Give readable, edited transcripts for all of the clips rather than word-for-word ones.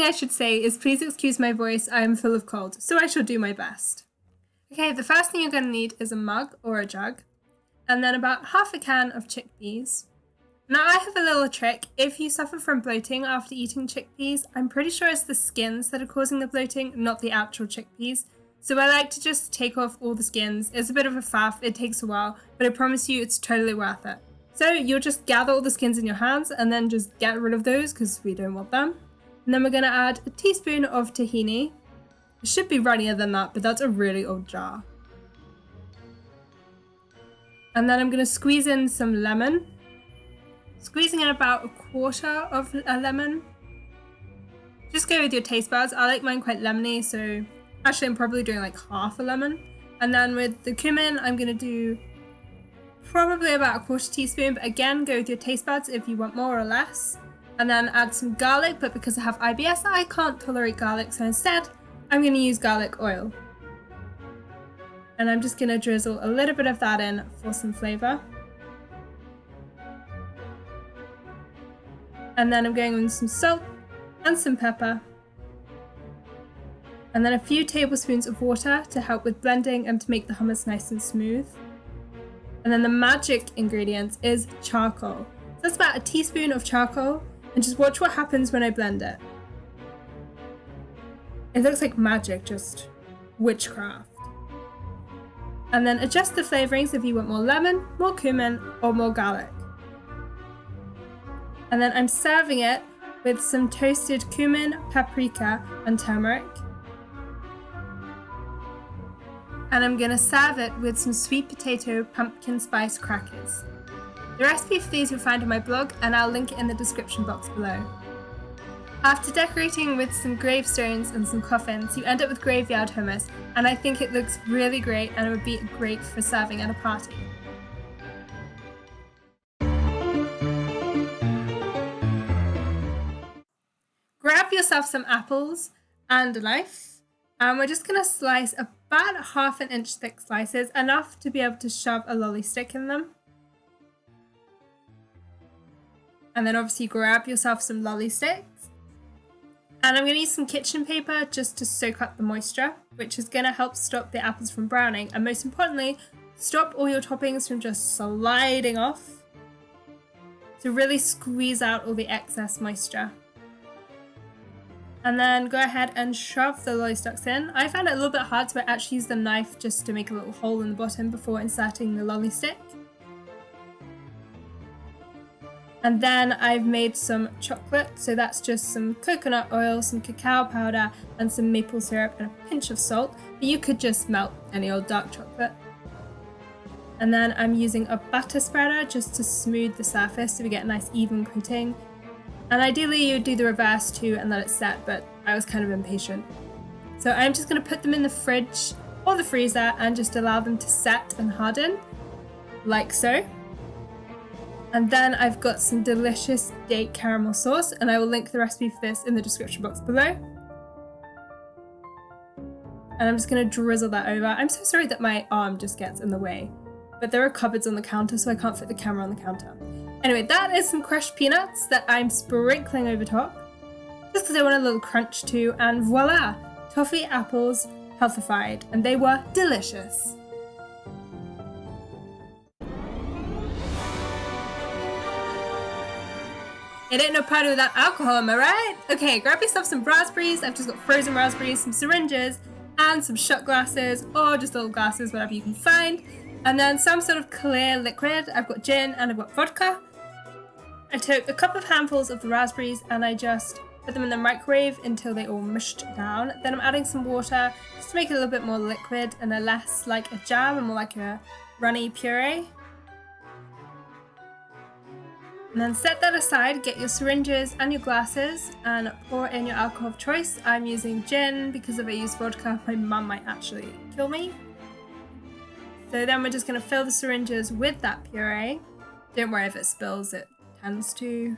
thing I should say is please excuse my voice, I am full of cold, so I shall do my best. Okay, the first thing you're going to need is a mug or a jug, and then about half a can of chickpeas. Now I have a little trick. If you suffer from bloating after eating chickpeas, I'm pretty sure it's the skins that are causing the bloating, not the actual chickpeas. So I like to just take off all the skins. It's a bit of a faff, it takes a while, but I promise you it's totally worth it. So you'll just gather all the skins in your hands and then just get rid of those because we don't want them. And then we're going to add a teaspoon of tahini. It should be runnier than that, but that's a really old jar. And then I'm going to squeeze in some lemon. Squeezing in about a quarter of a lemon. Just go with your taste buds. I like mine quite lemony, so actually I'm probably doing like half a lemon. And then with the cumin, I'm going to do probably about a quarter teaspoon, but again, go with your taste buds if you want more or less. And then add some garlic, but because I have IBS, I can't tolerate garlic, so instead, I'm going to use garlic oil. And I'm just going to drizzle a little bit of that in for some flavour. And then I'm going with some salt and some pepper. And then a few tablespoons of water to help with blending and to make the hummus nice and smooth. And then the magic ingredient is charcoal. So that's about a teaspoon of charcoal, and just watch what happens when I blend it. It looks like magic, just witchcraft. And then adjust the flavorings if you want more lemon, more cumin, or more garlic. And then I'm serving it with some toasted cumin, paprika, and turmeric. And I'm gonna serve it with some sweet potato pumpkin spice crackers. The recipe for these you'll find on my blog, and I'll link it in the description box below. After decorating with some gravestones and some coffins, you end up with graveyard hummus, and I think it looks really great and it would be great for serving at a party. Grab yourself some apples and a knife, and we're just going to slice about 1/2 inch thick slices, enough to be able to shove a lolly stick in them. And then obviously grab yourself some lolly sticks. And I'm going to use some kitchen paper just to soak up the moisture, which is going to help stop the apples from browning, and most importantly, stop all your toppings from just sliding off. So really squeeze out all the excess moisture. And then go ahead and shove the lolly sticks in. I found it a little bit hard, so I actually used the knife just to make a little hole in the bottom before inserting the lolly stick. And then I've made some chocolate, so that's just some coconut oil, some cacao powder, and some maple syrup and a pinch of salt. But you could just melt any old dark chocolate. And then I'm using a butter spreader just to smooth the surface so we get a nice even coating. And ideally you'd do the reverse too and let it set, but I was kind of impatient. So I'm just going to put them in the fridge or the freezer and just allow them to set and harden, like so. And then I've got some delicious date caramel sauce, and I will link the recipe for this in the description box below. And I'm just going to drizzle that over. I'm so sorry that my arm just gets in the way, but there are cupboards on the counter, so I can't fit the camera on the counter. Anyway, that is some crushed peanuts that I'm sprinkling over top, just because I want a little crunch too, and voila! Toffee apples healthified, and they were delicious. It ain't no party without alcohol, am I right? Okay, grab yourself some raspberries. I've just got frozen raspberries, some syringes, and some shot glasses, or just little glasses, whatever you can find. And then some sort of clear liquid. I've got gin and I've got vodka. I took a couple of handfuls of the raspberries and I just put them in the microwave until they all mushed down. Then I'm adding some water just to make it a little bit more liquid and less like a jam and more like a runny puree. And then set that aside, get your syringes and your glasses and pour in your alcohol of choice. I'm using gin because if I use vodka, my mum might actually kill me. So then we're just going to fill the syringes with that puree. Don't worry if it spills, it tends to.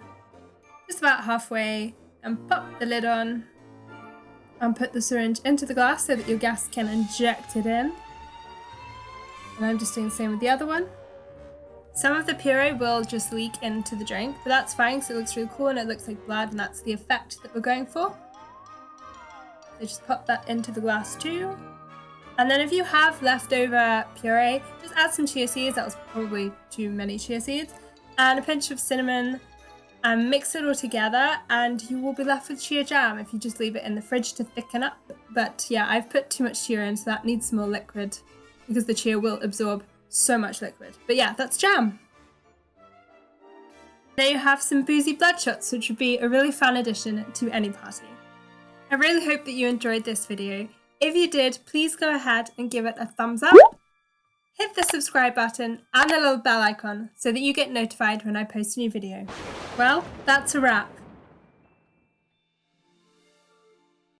Just about halfway, and pop the lid on and put the syringe into the glass so that your gas can inject it in. And I'm just doing the same with the other one. Some of the puree will just leak into the drink, but that's fine because it looks really cool and it looks like blood, and that's the effect that we're going for. just pop that into the glass too. And then if you have leftover puree, just add some chia seeds. That was probably too many chia seeds. And a pinch of cinnamon, and mix it all together, and you will be left with chia jam if you just leave it in the fridge to thicken up. But yeah, I've put too much chia in, so that needs some more liquid because the chia will absorb so much liquid. But yeah, that's jam. There you have some boozy blood shots, which would be a really fun addition to any party. I really hope that you enjoyed this video. If you did, please go ahead and give it a thumbs up. Hit the subscribe button and the little bell icon so that you get notified when I post a new video. Well, that's a wrap.